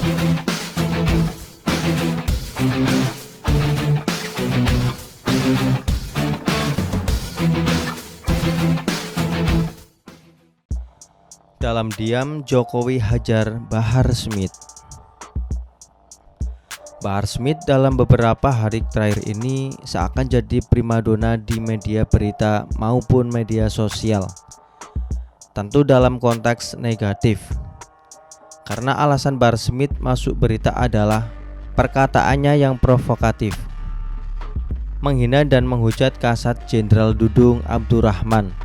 Dalam diam, Jokowi hajar Bahar Smith. Bahar Smith dalam beberapa hari terakhir ini seakan jadi primadona di media berita maupun media sosial. Tentu dalam konteks negatif. Karena alasan Bahar Smith masuk berita adalah perkataannya yang provokatif, menghina dan menghujat Kasat Jenderal Dudung Abdurrahman.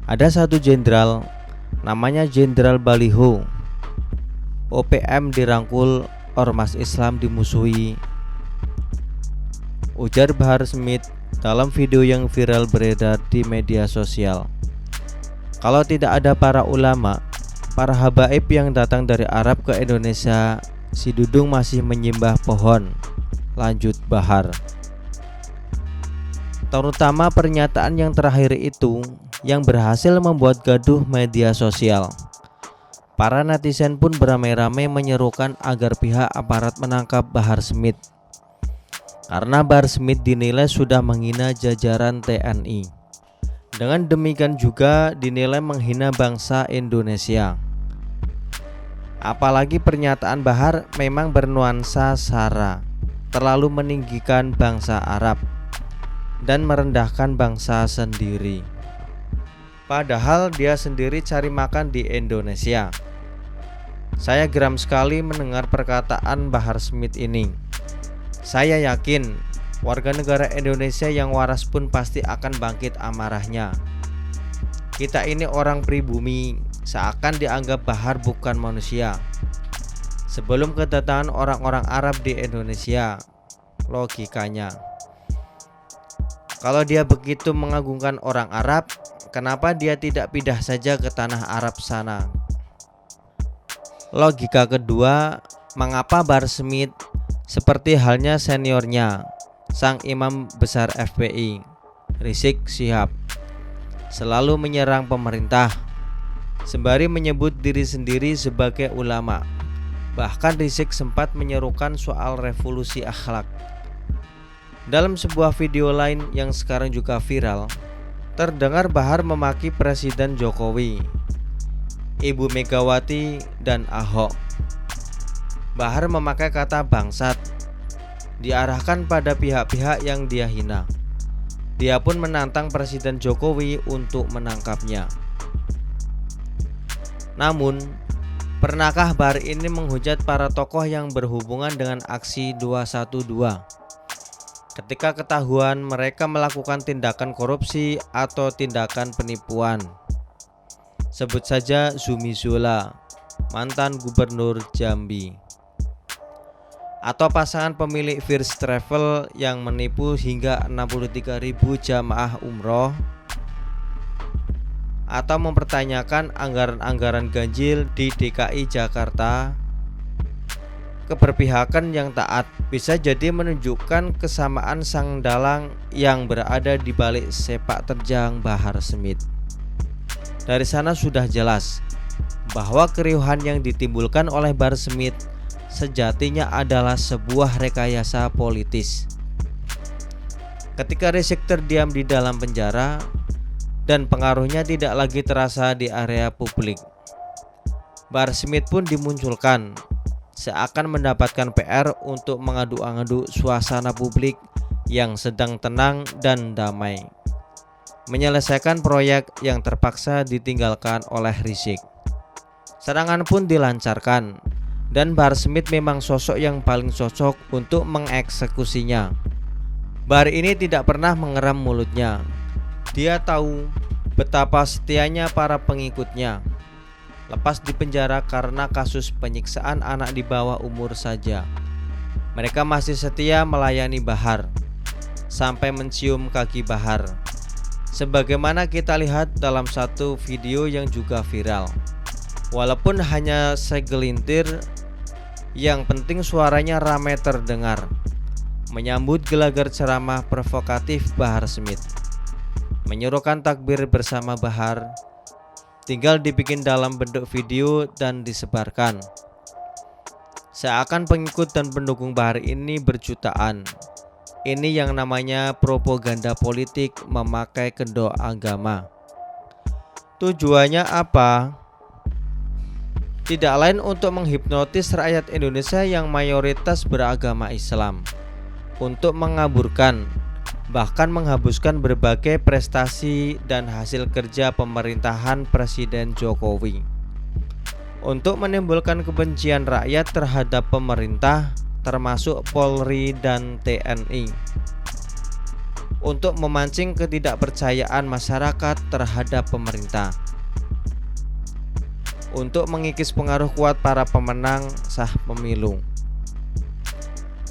Ada satu jenderal namanya Jenderal Baliho. OPM dirangkul, ormas Islam dimusuhi, ujar Bahar Smith dalam video yang viral beredar di media sosial. Kalau tidak ada para ulama, para habaib yang datang dari Arab ke Indonesia, si Dudung masih menyembah pohon, lanjut Bahar. Terutama pernyataan yang terakhir itu yang berhasil membuat gaduh media sosial. Para netizen pun beramai-ramai menyerukan agar pihak aparat menangkap Bahar Smith, karena Bahar Smith dinilai sudah menghina jajaran TNI. Dengan demikian juga dinilai menghina bangsa Indonesia. Apalagi pernyataan Bahar memang bernuansa sara, terlalu meninggikan bangsa Arab dan merendahkan bangsa sendiri. Padahal dia sendiri cari makan di Indonesia. Saya geram sekali mendengar perkataan Bahar Smith ini. Saya yakin warga negara Indonesia yang waras pun pasti akan bangkit amarahnya. Kita ini orang pribumi, seakan dianggap Bahar bukan manusia. Sebelum kedatangan orang-orang Arab di Indonesia, logikanya, kalau dia begitu mengagungkan orang Arab, kenapa dia tidak pindah saja ke tanah Arab sana? Logika kedua, mengapa Bahar Smith seperti halnya seniornya, sang imam besar FPI, Rizik Syihab, selalu menyerang pemerintah, sembari menyebut diri sendiri sebagai ulama. Bahkan Rizik sempat menyerukan soal revolusi akhlak. Dalam sebuah video lain yang sekarang juga viral, terdengar Bahar memaki Presiden Jokowi, Ibu Megawati, dan Ahok. Bahar memakai kata bangsat, diarahkan pada pihak-pihak yang dia hina. Dia pun menantang Presiden Jokowi untuk menangkapnya. Namun, pernahkah Bahar ini menghujat para tokoh yang berhubungan dengan aksi 212? Ketika ketahuan mereka melakukan tindakan korupsi atau tindakan penipuan. Sebut saja Zumi Zola, mantan gubernur Jambi, atau pasangan pemilik First Travel yang menipu hingga 63.000 jamaah umroh, atau mempertanyakan anggaran-anggaran ganjil di DKI Jakarta. Keberpihakan yang taat bisa jadi menunjukkan kesamaan sang dalang yang berada di balik sepak terjang Bahar Smith. Dari sana sudah jelas bahwa keriuhan yang ditimbulkan oleh Bahar Smith sejatinya adalah sebuah rekayasa politis. Ketika Rizik terdiam di dalam penjara dan pengaruhnya tidak lagi terasa di area publik, Bahar Smith pun dimunculkan, seakan mendapatkan PR untuk mengaduk-aduk suasana publik yang sedang tenang dan damai, menyelesaikan proyek yang terpaksa ditinggalkan oleh Rizik. Serangan pun dilancarkan, dan Bahar Smith memang sosok yang paling cocok untuk mengeksekusinya. Bahar ini tidak pernah mengeram mulutnya. Dia tahu betapa setianya para pengikutnya. Lepas di penjara karena kasus penyiksaan anak di bawah umur saja, mereka masih setia melayani Bahar sampai mencium kaki Bahar, sebagaimana kita lihat dalam satu video yang juga viral. Walaupun hanya segelintir, yang penting suaranya ramai terdengar, menyambut gelagar ceramah provokatif Bahar Smith. Menyerukan takbir bersama Bahar, tinggal dibikin dalam bentuk video dan disebarkan. Seakan pengikut dan pendukung Bahar ini berjutaan. Ini yang namanya propaganda politik memakai kedok agama. Tujuannya apa? Tidak lain untuk menghipnotis rakyat Indonesia yang mayoritas beragama Islam, untuk mengaburkan, bahkan menghapuskan berbagai prestasi dan hasil kerja pemerintahan Presiden Jokowi, untuk menimbulkan kebencian rakyat terhadap pemerintah, termasuk Polri dan TNI, untuk memancing ketidakpercayaan masyarakat terhadap pemerintah, untuk mengikis pengaruh kuat para pemenang sah pemilu,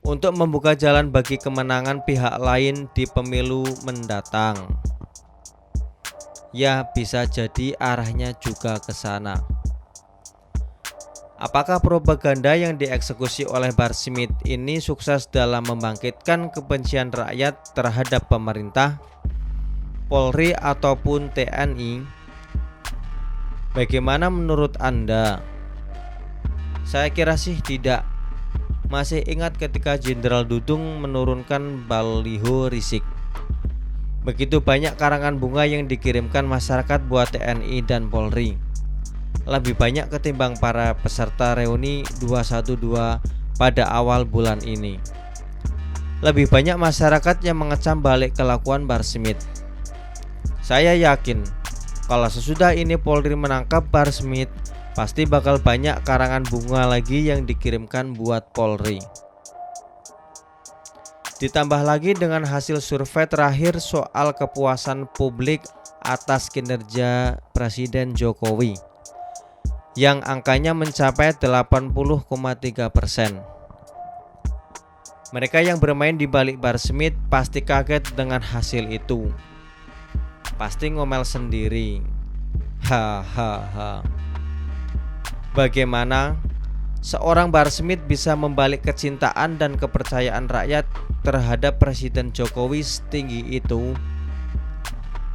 untuk membuka jalan bagi kemenangan pihak lain di pemilu mendatang. Ya, bisa jadi arahnya juga ke sana. Apakah propaganda yang dieksekusi oleh Bahar Smith ini sukses dalam membangkitkan kebencian rakyat terhadap pemerintah, Polri ataupun TNI? Bagaimana menurut Anda? Saya kira sih tidak. Masih ingat ketika Jenderal Dudung menurunkan baliho risik. Begitu banyak karangan bunga yang dikirimkan masyarakat buat TNI dan Polri. Lebih banyak ketimbang para peserta reuni 212 pada awal bulan ini. Lebih banyak masyarakat yang mengecam balik kelakuan Bahar Smith. Saya yakin kalau sesudah ini Polri menangkap Bahar Smith, pasti bakal banyak karangan bunga lagi yang dikirimkan buat Polri. Ditambah lagi dengan hasil survei terakhir soal kepuasan publik atas kinerja Presiden Jokowi, yang angkanya mencapai 80,3%. Mereka yang bermain di balik Bahar Smith pasti kaget dengan hasil itu. Pasti ngomel sendiri. Hahaha. Bagaimana seorang Bahar Smith bisa membalik kecintaan dan kepercayaan rakyat terhadap Presiden Jokowi setinggi itu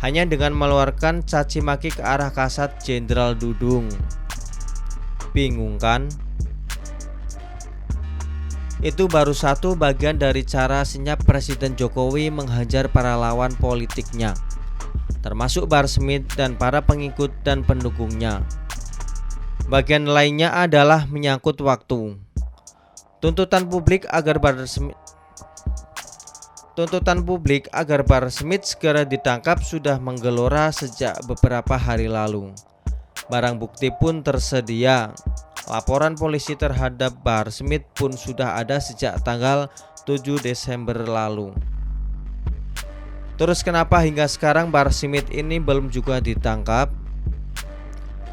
hanya dengan mengeluarkan caci maki ke arah kasat Jenderal Dudung? Bingung kan? Itu baru satu bagian dari cara senyap Presiden Jokowi menghajar para lawan politiknya, termasuk Bahar Smith dan para pengikut dan pendukungnya. Bagian lainnya adalah menyangkut waktu. Tuntutan publik agar Bahar Smith segera ditangkap sudah menggelora sejak beberapa hari lalu. Barang bukti pun tersedia. Laporan polisi terhadap Bahar Smith pun sudah ada sejak tanggal 7 Desember lalu. Terus kenapa hingga sekarang Bahar Smith ini belum juga ditangkap?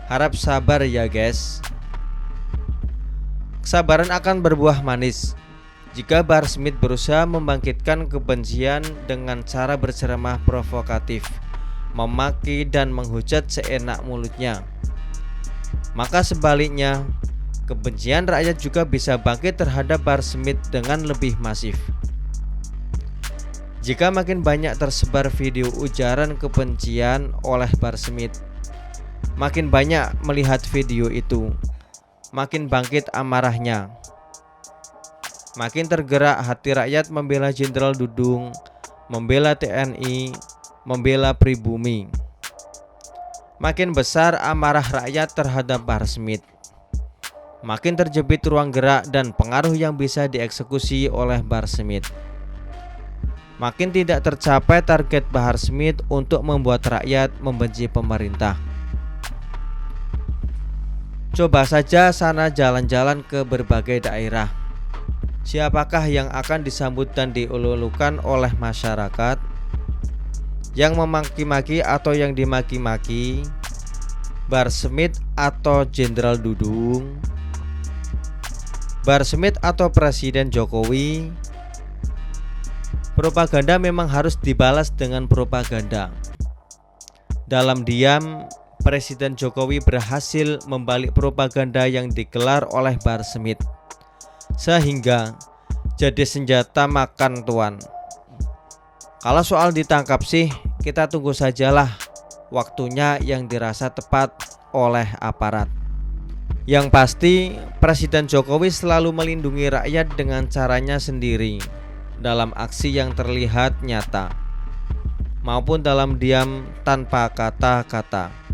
Harap sabar ya guys. Kesabaran akan berbuah manis jika Bahar Smith berusaha membangkitkan kebencian dengan cara berceramah provokatif, memaki dan menghujat seenak mulutnya. Maka sebaliknya, kebencian rakyat juga bisa bangkit terhadap Bahar Smith dengan lebih masif. Jika makin banyak tersebar video ujaran kebencian oleh Bahar Smith, makin banyak melihat video itu, makin bangkit amarahnya, makin tergerak hati rakyat membela Jenderal Dudung, membela TNI, membela pribumi. Makin besar amarah rakyat terhadap Bahar Smith, makin terjepit ruang gerak dan pengaruh yang bisa dieksekusi oleh Bahar Smith. Makin tidak tercapai target Bahar Smith untuk membuat rakyat membenci pemerintah. Coba saja sana jalan-jalan ke berbagai daerah. Siapakah yang akan disambut dan diulu-ulukan oleh masyarakat? Yang memaki-maki atau yang dimaki-maki? Bahar Smith atau Jenderal Dudung? Bahar Smith atau Presiden Jokowi? Propaganda memang harus dibalas dengan propaganda. Dalam diam, Presiden Jokowi berhasil membalik propaganda yang digelar oleh Bahar Smith, sehingga jadi senjata makan tuan. Kalau soal ditangkap sih, kita tunggu sajalah waktunya yang dirasa tepat oleh aparat. Yang pasti, Presiden Jokowi selalu melindungi rakyat dengan caranya sendiri, dalam aksi yang terlihat nyata maupun dalam diam tanpa kata-kata.